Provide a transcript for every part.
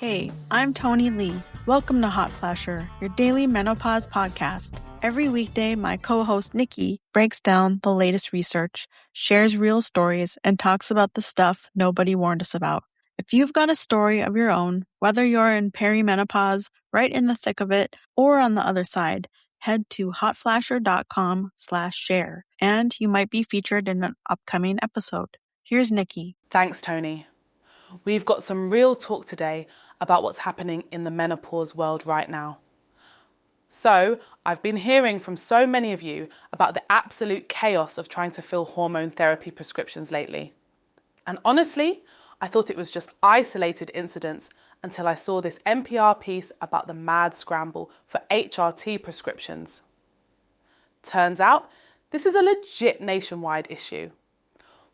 Hey, I'm Tony Lee. Welcome to Hot Flasher, your daily menopause podcast. Every weekday, my co-host Nykki breaks down the latest research, shares real stories, and talks about the stuff nobody warned us about. If you've got a story of your own, whether you're in perimenopause, right in the thick of it, or on the other side, head to hotflasher.com/share, and you might be featured in an upcoming episode. Here's Nykki. Thanks, Tony. We've got some real talk today about what's happening in the menopause world right now. So, I've been hearing from so many of you about the absolute chaos of trying to fill hormone therapy prescriptions lately. And honestly, I thought it was just isolated incidents until I saw this NPR piece about the mad scramble for HRT prescriptions. Turns out, this is a legit nationwide issue.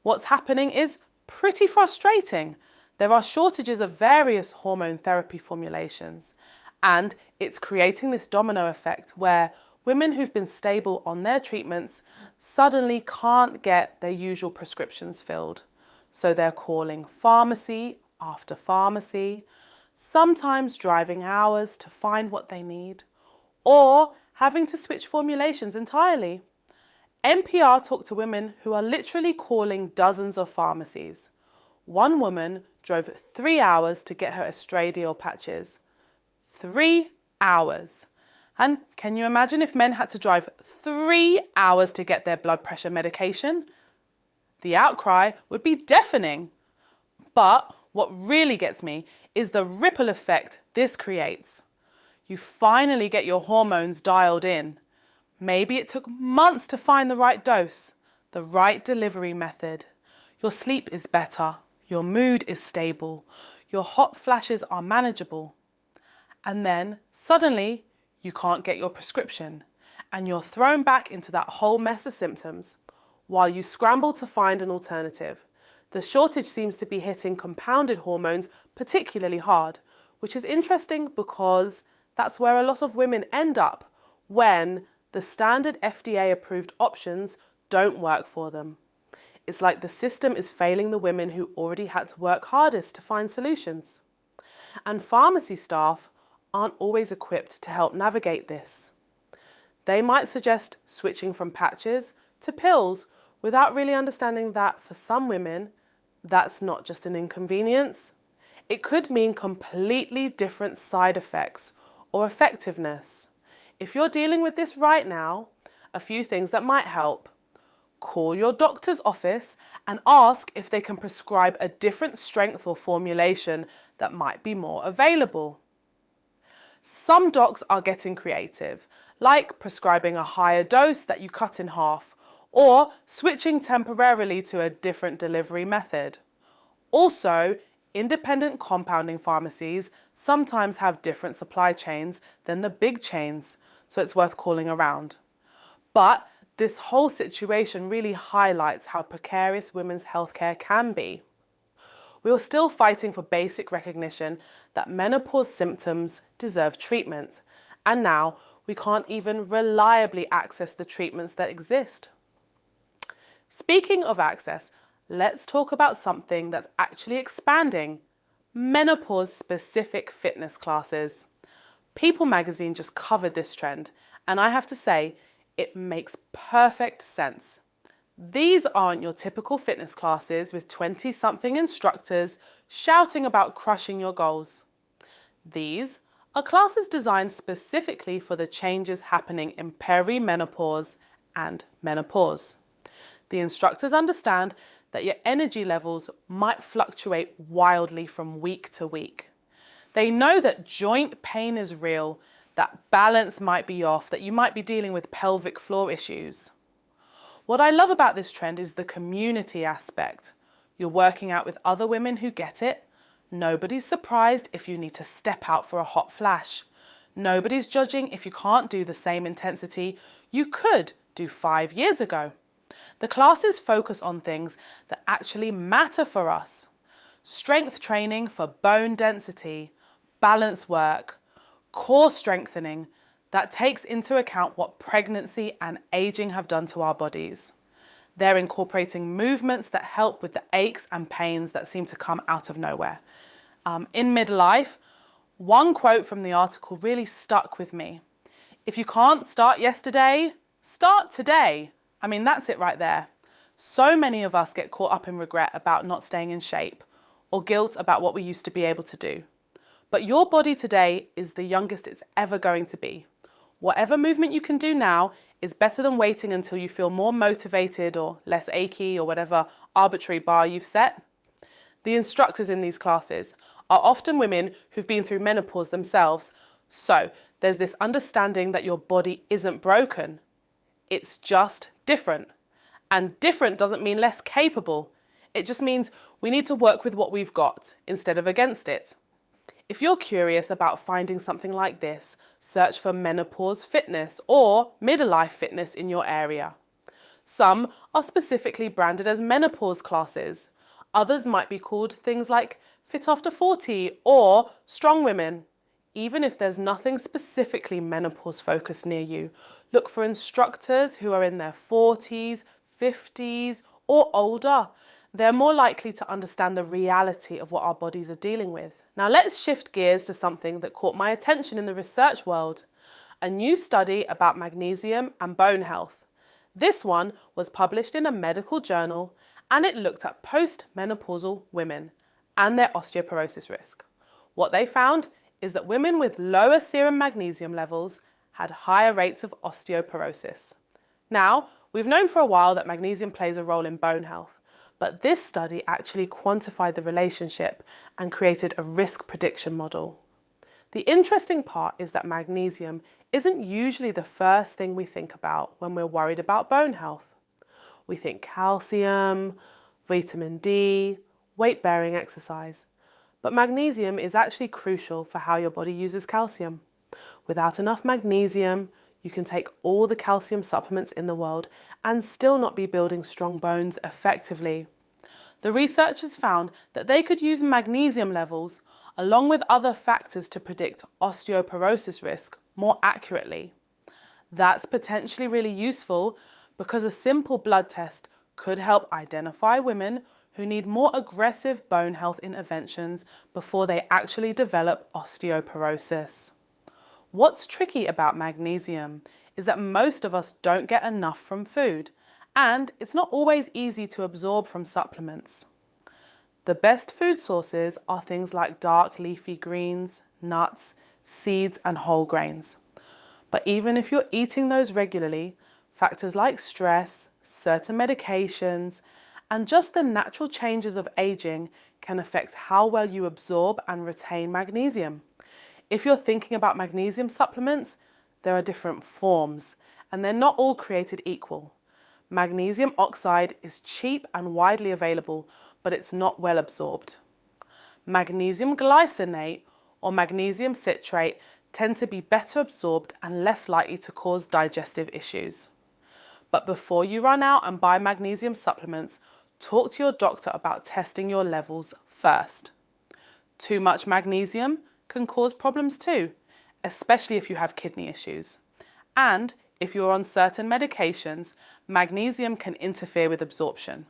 What's happening is pretty frustrating. There are shortages of various hormone therapy formulations, and it's creating this domino effect where women who've been stable on their treatments suddenly can't get their usual prescriptions filled. So they're calling pharmacy after pharmacy, sometimes driving hours to find what they need, or having to switch formulations entirely. NPR talked to women who are literally calling dozens of pharmacies. One woman drove 3 hours to get her estradiol patches. 3 hours. And can you imagine if men had to drive 3 hours to get their blood pressure medication? The outcry would be deafening. But what really gets me is the ripple effect this creates. You finally get your hormones dialed in. Maybe it took months to find the right dose, the right delivery method. Your sleep is better. Your mood is stable. Your hot flashes are manageable. And then suddenly you can't get your prescription and you're thrown back into that whole mess of symptoms while you scramble to find an alternative. The shortage seems to be hitting compounded hormones particularly hard, which is interesting because that's where a lot of women end up when the standard FDA-approved options don't work for them. It's like the system is failing the women who already had to work hardest to find solutions. And pharmacy staff aren't always equipped to help navigate this. They might suggest switching from patches to pills without really understanding that for some women, that's not just an inconvenience. It could mean completely different side effects or effectiveness. If you're dealing with this right now, a few things that might help. Call your doctor's office and ask if they can prescribe a different strength or formulation that might be more available. Some docs are getting creative, like prescribing a higher dose that you cut in half, or switching temporarily to a different delivery method. Also, independent compounding pharmacies sometimes have different supply chains than the big chains, so it's worth calling around. But this whole situation really highlights how precarious women's healthcare can be. We are still fighting for basic recognition that menopause symptoms deserve treatment, and now we can't even reliably access the treatments that exist. Speaking of access, let's talk about something that's actually expanding: menopause-specific fitness classes. People magazine just covered this trend, and I have to say, it makes perfect sense. These aren't your typical fitness classes with 20-something instructors shouting about crushing your goals. These are classes designed specifically for the changes happening in perimenopause and menopause. The instructors understand that your energy levels might fluctuate wildly from week to week. They know that joint pain is real, that balance might be off, that you might be dealing with pelvic floor issues. What I love about this trend is the community aspect. You're working out with other women who get it. Nobody's surprised if you need to step out for a hot flash. Nobody's judging if you can't do the same intensity you could do 5 years ago. The classes focus on things that actually matter for us. Strength training for bone density, balance work, core strengthening that takes into account what pregnancy and aging have done to our bodies. They're incorporating movements that help with the aches and pains that seem to come out of nowhere. In midlife, One quote from the article really stuck with me. If you can't start yesterday, start today. I mean, that's it right there. So many of us get caught up in regret about not staying in shape or guilt about what we used to be able to do. But your body today is the youngest it's ever going to be. Whatever movement you can do now is better than waiting until you feel more motivated or less achy or whatever arbitrary bar you've set. The instructors in these classes are often women who've been through menopause themselves, so there's this understanding that your body isn't broken. It's just different. And different doesn't mean less capable. It just means we need to work with what we've got instead of against it. If you're curious about finding something like this, search for menopause fitness or midlife fitness in your area. Some are specifically branded as menopause classes. Others might be called things like Fit After 40 or Strong Women. Even if there's nothing specifically menopause focused near you, look for instructors who are in their 40s, 50s or older. They're more likely to understand the reality of what our bodies are dealing with. Now let's shift gears to something that caught my attention in the research world. A new study about magnesium and bone health. This one was published in a medical journal and it looked at post-menopausal women and their osteoporosis risk. What they found is that women with lower serum magnesium levels had higher rates of osteoporosis. Now, we've known for a while that magnesium plays a role in bone health, but this study actually quantified the relationship and created a risk prediction model. The interesting part is that magnesium isn't usually the first thing we think about when we're worried about bone health. We think calcium, vitamin D, weight-bearing exercise. But magnesium is actually crucial for how your body uses calcium. Without enough magnesium, you can take all the calcium supplements in the world and still not be building strong bones effectively. The researchers found that they could use magnesium levels along with other factors to predict osteoporosis risk more accurately. That's potentially really useful because a simple blood test could help identify women who need more aggressive bone health interventions before they actually develop osteoporosis. What's tricky about magnesium is that most of us don't get enough from food, and it's not always easy to absorb from supplements. The best food sources are things like dark leafy greens, nuts, seeds, and whole grains. But even if you're eating those regularly, factors like stress, certain medications, and just the natural changes of aging can affect how well you absorb and retain magnesium. If you're thinking about magnesium supplements, there are different forms, and they're not all created equal. Magnesium oxide is cheap and widely available, but it's not well absorbed. Magnesium glycinate or magnesium citrate tend to be better absorbed and less likely to cause digestive issues. But before you run out and buy magnesium supplements, talk to your doctor about testing your levels first. Too much magnesium can cause problems too, especially if you have kidney issues. And if you're on certain medications, magnesium can interfere with absorption.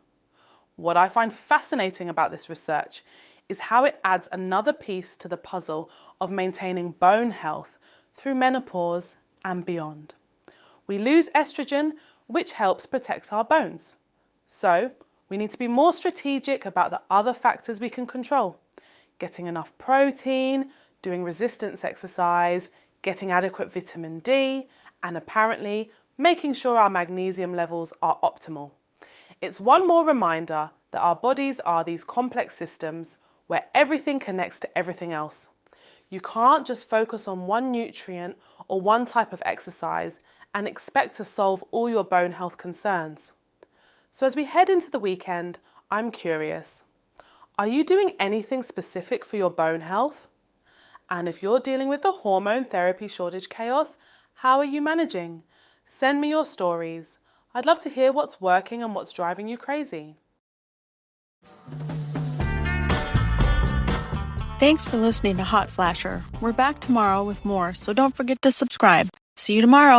What I find fascinating about this research is how it adds another piece to the puzzle of maintaining bone health through menopause and beyond. We lose estrogen, which helps protect our bones. So we need to be more strategic about the other factors we can control. Getting enough protein, doing resistance exercise, getting adequate vitamin D, and apparently making sure our magnesium levels are optimal. It's one more reminder that our bodies are these complex systems where everything connects to everything else. You can't just focus on one nutrient or one type of exercise and expect to solve all your bone health concerns. So as we head into the weekend, I'm curious, are you doing anything specific for your bone health? And if you're dealing with the hormone therapy shortage chaos, how are you managing? Send me your stories. I'd love to hear what's working and what's driving you crazy. Thanks for listening to Hot Flasher. We're back tomorrow with more, so don't forget to subscribe. See you tomorrow.